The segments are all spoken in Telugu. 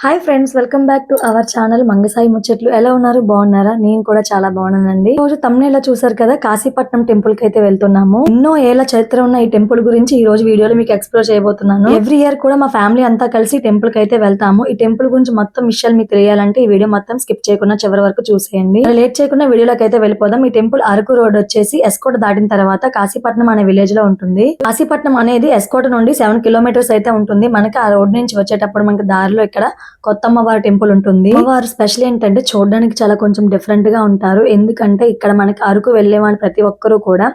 Hi friends, welcome back to our channel Mangasai ముచ్చట్లు. ఎలా ఉన్నారు? బాగున్నారా? నేను కూడా చాలా బాగున్నానండి. రోజు తమ్ముళ్ళ చూసారు కదా, కాశీపట్నం టెంపుల్ కి అయితే వెళ్తున్నాము. ఎన్నో ఏళ్ల చరిత్ర ఉన్న ఈ టెంపుల్ గురించి ఈ రోజు వీడియోలో మీకు ఎక్స్ప్లోర్ చేయబోతున్నాను. ఎవ్రీ ఇయర్ కూడా మా ఫ్యామిలీ అంతా కలిసి టెంపుల్ కి అయితే వెళ్తాము. ఈ టెంపుల్ గురించి మొత్తం విషయాలు మీకు తెలియాలంటే ఈ వీడియో మొత్తం స్కిప్ చేయకుండా చివరి వరకు చూసేయండి. లేట్ చేయకుండా వీడియోలోకి అయితే వెళ్ళిపోదాం. ఈ టెంపుల్ అరకు రోడ్ వచ్చేసి ఎస్కోట దాటిన తర్వాత కాశీపట్నం అనే విలేజ్ లో ఉంటుంది. కాశీపట్నం అనేది ఎస్కోట నుండి 7 కిలోమీటర్స్ అయితే ఉంటుంది. మనకి ఆ రోడ్ నుంచి వచ్చేటప్పుడు మనకి దారిలో ఇక్కడ కొత్త అమ్మవారి టెంపుల్ ఉంటుంది. అమ్మవారు స్పెషల్ ఏంటంటే చూడడానికి చాలా కొంచెం డిఫరెంట్ గా ఉంటారు. ఎందుకంటే ఇక్కడ మనకి అరకు వెళ్లే వాళ్ళు ప్రతి ఒక్కరు కూడా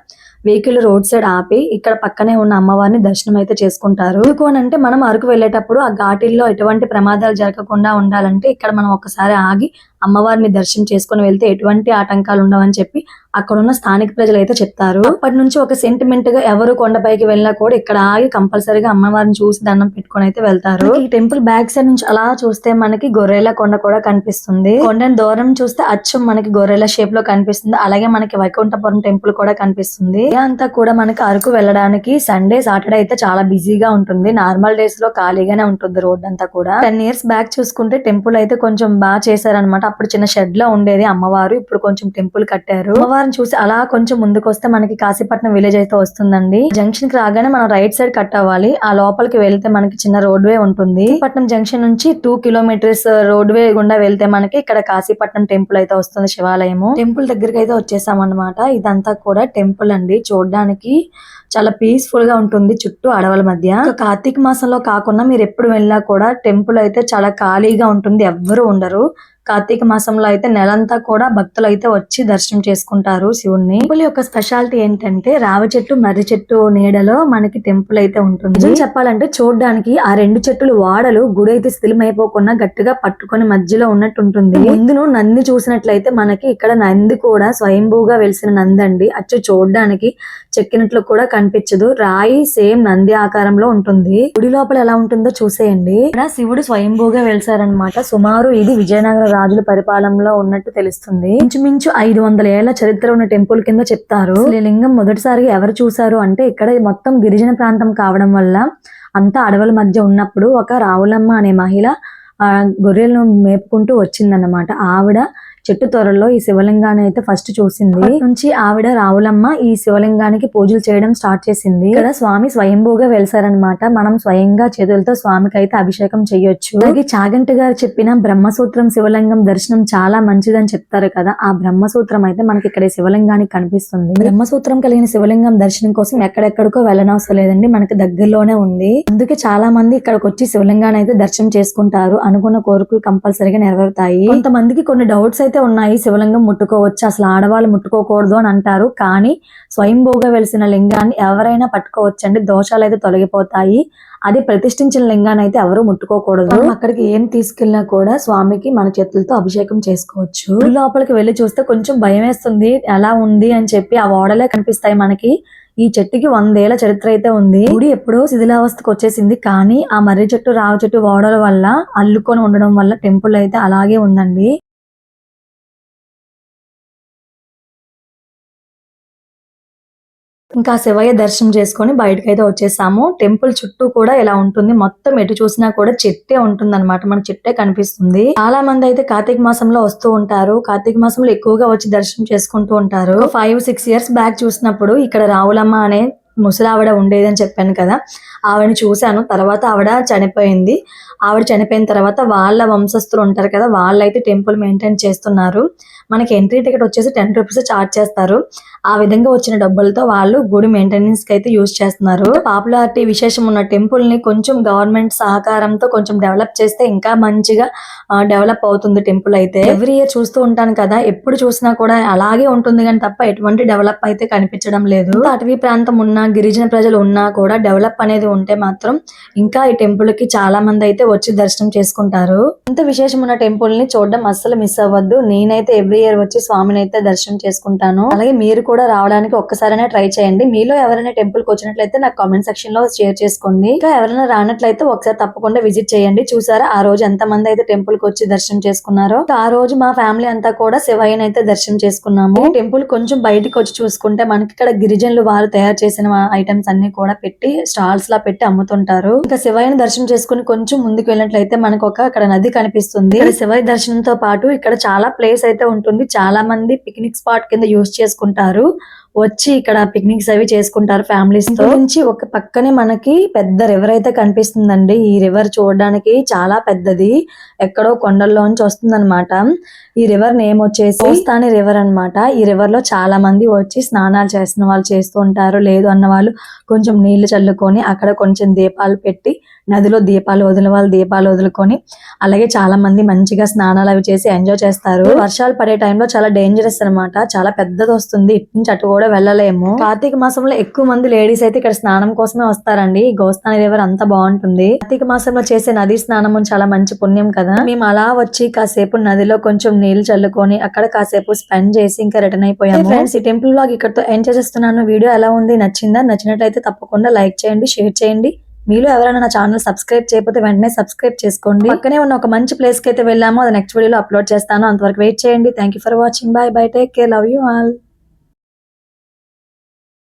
వెహికల్ రోడ్ సైడ్ ఆపి ఇక్కడ పక్కనే ఉన్న అమ్మవారిని దర్శనం అయితే చేసుకుంటారు. ఎందుకు అంటే మనం అరకు వెళ్ళేటప్పుడు ఆ ఘాటిల్లో ఎటువంటి ప్రమాదాలు జరగకుండా ఉండాలంటే ఇక్కడ మనం ఒకసారి ఆగి అమ్మవారిని దర్శనం చేసుకుని వెళ్తే ఎటువంటి ఆటంకాలు ఉండవని చెప్పి అక్కడ ఉన్న స్థానిక ప్రజలు అయితే చెప్తారు. అప్పటి నుంచి ఒక సెంటిమెంట్ గా ఎవరు కొండపైకి వెళ్ళినా కూడా ఇక్కడ ఆగి కంపల్సరీగా అమ్మవారిని చూసి దండం పెట్టుకుని అయితే వెళ్తారు. ఈ టెంపుల్ బ్యాక్ సైడ్ నుంచి అలా చూస్తే మనకి గొర్రెల కొండ కూడా కనిపిస్తుంది. కొండని దూరం చూస్తే అచ్చం మనకి గొర్రెల షేప్ లో కనిపిస్తుంది. అలాగే మనకి వైకుంఠపురం టెంపుల్ కూడా కనిపిస్తుంది. అంతా కూడా మనకి అరకు వెళ్ళడానికి సండే సాటర్డే అయితే చాలా బిజీగా ఉంటుంది. నార్మల్ డేస్ లో ఖాళీగానే ఉంటుంది రోడ్ అంతా కూడా. 10 years బ్యాక్ చూసుకుంటే టెంపుల్ అయితే కొంచెం బాగా చేశారనమాట. అప్పుడు చిన్న షెడ్ లో ఉండేది అమ్మవారు, ఇప్పుడు కొంచెం టెంపుల్ కట్టారు. అమ్మవారిని చూసి అలా కొంచెం ముందుకు వస్తే మనకి కాశీపట్నం విలేజ్ అయితే వస్తుందండి. జంక్షన్ కి రాగానే మనం రైట్ సైడ్ కట్ అవ్వాలి. ఆ లోపలికి వెళ్తే మనకి చిన్న రోడ్ వే ఉంటుంది. కాశీపట్నం జంక్షన్ నుంచి 2 kilometers రోడ్ వే గుండా వెళ్తే మనకి ఇక్కడ కాశీపట్నం టెంపుల్ అయితే వస్తుంది, శివాలయము. టెంపుల్ దగ్గరికి అయితే వచ్చేసాం అనమాట. ఇదంతా కూడా టెంపుల్ అండి. చూడడానికి చాలా పీస్ఫుల్ గా ఉంటుంది చుట్టూ అడవుల మధ్య. కార్తీక మాసంలో కాకుండా మీరు ఎప్పుడు వెళ్ళినా కూడా టెంపుల్ అయితే చాలా ఖాళీగా ఉంటుంది, ఎవ్వరు ఉండరు. కార్తీక మాసంలో అయితే నెలంతా కూడా భక్తులు అయితే వచ్చి దర్శనం చేసుకుంటారు శివుణ్ణి. టెంపుల్ యొక్క స్పెషాలిటీ ఏంటంటే రావి చెట్టు మర్రి చెట్టు నీడలో మనకి టెంపుల్ అయితే ఉంటుంది. నిజం చెప్పాలంటే చూడడానికి ఆ 2 చెట్టులు వాడలు గుడి అయితే స్థిరమైపోకుండా గట్టిగా పట్టుకొని మధ్యలో ఉన్నట్టు ఉంటుంది. ముందును నంది చూసినట్లయితే మనకి ఇక్కడ నంది కూడా స్వయంభూగా వెలిసిన నంది అండి. అచ్చు చూడడానికి చెక్కినట్లు కూడా కనిపించదు. రాయి సేమ్ నంది ఆకారంలో ఉంటుంది. గుడి లోపల ఎలా ఉంటుందో చూసేయండి. ఇక్కడ శివుడు స్వయంభూగా వెలిసారనమాట. సుమారు ఇది విజయనగర రాజుల పరిపాలనలో ఉన్నట్టు తెలుస్తుంది. ఇంచుమించు 500 ఏళ్ల చరిత్ర ఉన్న టెంపుల్ కింద చెప్తారు. ఈ లింగం మొదటిసారిగా ఎవరు చూసారు అంటే ఇక్కడ మొత్తం గిరిజన ప్రాంతం కావడం వల్ల అంతా అడవుల మధ్య ఉన్నప్పుడు ఒక రావులమ్మ అనే మహిళ గొర్రెలను మేపుకుంటూ వచ్చిందన్నమాట. ఆవిడ చెట్టు త్వరలో ఈ శివలింగాన్ని అయితే ఫస్ట్ చూసింది. నుంచి ఆవిడ రావులమ్మ ఈ శివలింగానికి పూజలు చేయడం స్టార్ట్ చేసింది. ఇక్కడ స్వామి స్వయంభూగా వెలిసారనమాట. మనం స్వయంగా చేతులతో స్వామికి అయితే అభిషేకం చేయొచ్చు. అలాగే చాగంటి గారు చెప్పిన బ్రహ్మసూత్రం శివలింగం దర్శనం చాలా మంచిదని చెప్తారు కదా, ఆ బ్రహ్మసూత్రం అయితే మనకి ఇక్కడ శివలింగానికి కనిపిస్తుంది. బ్రహ్మసూత్రం కలిగిన శివలింగం దర్శనం కోసం ఎక్కడెక్కడికో వెళ్ళనవసరం లేదండి, మనకి దగ్గరలోనే ఉంది. అందుకే చాలా మంది ఇక్కడికి వచ్చి శివలింగాన్ని అయితే దర్శనం చేసుకుంటారు. అనుకున్న కోరికలు కంపల్సరీగా నెరవేరుతాయి. కొంతమందికి కొన్ని డౌట్స్ అయితే ఉన్నాయి, శివలింగం ముట్టుకోవచ్చు, అసలు ఆడవాళ్ళు ముట్టుకోకూడదు అని అంటారు. కానీ స్వయంభూగా వెలిసిన లింగాన్ని ఎవరైనా పట్టుకోవచ్చండి, దోషాలు అయితే తొలగిపోతాయి. అది ప్రతిష్ఠించిన లింగాన్ని అయితే ఎవరు ముట్టుకోకూడదు. అక్కడికి ఏం తీసుకెళ్ళినా కూడా స్వామికి మన చేతులతో అభిషేకం చేసుకోవచ్చు. లోపలికి వెళ్లి చూస్తే కొంచెం భయం వేస్తుంది, ఎలా ఉంది అని చెప్పి. ఆ ఓడలే కనిపిస్తాయి మనకి. ఈ చెట్టుకి 100 ఏళ్ల చరిత్ర అయితే ఉంది. గుడి ఎప్పుడో శిథిలావస్థకు వచ్చేసింది, కానీ ఆ మర్రి చెట్టు రావి చెట్టు ఓడల వల్ల అల్లుకొని ఉండడం వల్ల టెంపుల్ అయితే అలాగే ఉందండి. ఇంకా శివయ్య దర్శనం చేసుకుని బయటకు అయితే వచ్చేసాము. టెంపుల్ చుట్టూ కూడా ఇలా ఉంటుంది, మొత్తం ఎటు చూసినా కూడా చెట్టే ఉంటుంది అనమాట. మన చెట్టే కనిపిస్తుంది. చాలా మంది అయితే కార్తీక మాసంలో వస్తూ ఉంటారు. కార్తీక మాసంలో ఎక్కువగా వచ్చి దర్శనం చేసుకుంటూ ఉంటారు. 5-6 years బ్యాక్ చూసినప్పుడు ఇక్కడ రావులమ్మ అనే ముసలావిడ ఉండేదని చెప్పాను కదా, ఆవిడని చూశాను. తర్వాత ఆవిడ చనిపోయింది. ఆవిడ చనిపోయిన తర్వాత వాళ్ళ వంశస్థులు ఉంటారు కదా, వాళ్ళైతే టెంపుల్ మెయింటైన్ చేస్తున్నారు. మనకి ఎంట్రీ టికెట్ వచ్చేసి 10 rupees చార్జ్ చేస్తారు. ఆ విధంగా వచ్చిన డబ్బులతో వాళ్ళు గుడి మెయింటెనెన్స్ కి అయితే యూజ్ చేస్తున్నారు. పాపులారిటీ విశేషం ఉన్న టెంపుల్ ని కొంచెం గవర్నమెంట్ సహకారంతో కొంచెం డెవలప్ చేస్తే ఇంకా మంచిగా డెవలప్ అవుతుంది టెంపుల్ అయితే. ఎవ్రీ ఇయర్ చూస్తూ ఉంటాను కదా, ఎప్పుడు చూసినా కూడా అలాగే ఉంటుంది కానీ తప్ప ఎటువంటి డెవలప్ అయితే కనిపించడం లేదు. అటవీ ప్రాంతం ఉన్న గిరిజన ప్రజలు ఉన్నా కూడా డెవలప్ అనేది ఉంటే మాత్రం ఇంకా ఈ టెంపుల్ కి చాలా మంది అయితే వచ్చి దర్శనం చేసుకుంటారు. ఇంత విశేషం ఉన్న టెంపుల్ ని చూడడం అస్సలు మిస్ అవ్వద్దు. నేనైతే ఎవ్రీ ఇయర్ వచ్చి స్వామిని అయితే దర్శనం చేసుకుంటాను. అలాగే మీరు కూడా రావడానికి ఒక్కసారైనా ట్రై చేయండి. మీలో ఎవరైనా టెంపుల్ కి వచ్చినట్లయితే నాకు కామెంట్ సెక్షన్ లో షేర్ చేసుకోండి. ఇంకా ఎవరైనా రానట్లయితే ఒకసారి తప్పకుండా విజిట్ చేయండి. చూసారా ఆ రోజు ఎంత మంది అయితే టెంపుల్ కి వచ్చి దర్శనం చేసుకున్నారో. ఆ రోజు మా ఫ్యామిలీ అంతా కూడా శివయ్యని అయితే దర్శనం చేసుకున్నాము. టెంపుల్ కొంచెం బయటికి వచ్చి చూసుకుంటే మనకి ఇక్కడ గిరిజనులు వారు తయారు చేసిన ఐటమ్స్ అన్ని కూడా పెట్టి స్టాల్స్ లా పెట్టి అమ్ముతుంటారు. ఇంకా శివయ్యని దర్శనం చేసుకుని కొంచెం ముందుకు ముందుకు వెళ్ళినట్లయితే మనకు అక్కడ నది కనిపిస్తుంది. ఇక్కడ శివయ్య దర్శనంతో పాటు ఇక్కడ చాలా ప్లేస్ అయితే ఉంటుంది. చాలా మంది పిక్నిక్ స్పాట్ కింద యూజ్ చేసుకుంటారు. వచ్చి ఇక్కడ పిక్నిక్స్ అవి చేసుకుంటారు ఫ్యామిలీస్ తో. నుంచి ఒక పక్కనే మనకి పెద్ద రివర్ అయితే కనిపిస్తుందండి. ఈ రివర్ చూడడానికి చాలా పెద్దది, ఎక్కడో కొండల్లోంచి వస్తుంది అనమాట. ఈ రివర్ నేమ్ వచ్చేసి గోస్తాని రివర్ అన్నమాట. ఈ రివర్ లో చాలా మంది వచ్చి స్నానాలు చేస్తున్న వాళ్ళు చేస్తూ ఉంటారు. లేదు అన్న వాళ్ళు కొంచెం నీళ్లు చల్లుకొని అక్కడ కొంచెం దీపాలు పెట్టి, నదిలో దీపాలు వదిలిన వాళ్ళు దీపాలు వదులుకొని, అలాగే చాలా మంది మంచిగా స్నానాలు అవి చేసి ఎంజాయ్ చేస్తారు. వర్షాలు పడే టైంలో చాలా డేంజరస్ అన్నమాట. చాలా పెద్దది వస్తుంది, ఇటు నుంచి అటు కూడా వెళ్ళలేము. కార్తీక మాసంలో ఎక్కువ మంది లేడీస్ అయితే ఇక్కడ స్నానం కోసమే వస్తారండి. గోస్తాని రివర్ అంతా బాగుంటుంది. కార్తీక మాసంలో చేసే నది స్నానం చాలా మంచి పుణ్యం కదా. మేము అలా వచ్చి కాసేపు నదిలో కొంచెం నీళ్లు చల్లుకొని అక్కడ కాసేపు స్పెండ్ చేసి ఇంకా రిటర్న్ అయిపోయాము. ఫ్రెండ్స్, ఈ టెంపుల్ వ్లాగ్ ఇక్కడతో ఎంజాయ్ చేస్తున్నాను. వీడియో ఎలా ఉంది, నచ్చిందా? నచ్చినట్లయితే తప్పకుండా లైక్ చేయండి, షేర్ చేయండి. మీలో ఎవరైనా నా ఛానల్ సబ్స్క్రైబ్ చేయకపోతే వెంటనే సబ్స్క్రైబ్ చేసుకోండి. పక్కనే ఉన్న ఒక మంచి ప్లేస్ కి అయితే వెళ్ళాము, అది నెక్స్ట్ వీడియోలో అప్లోడ్ చేస్తాను. అంతవరకు వెయిట్ చేయండి. Thank you for watching. By by, take care, love you all.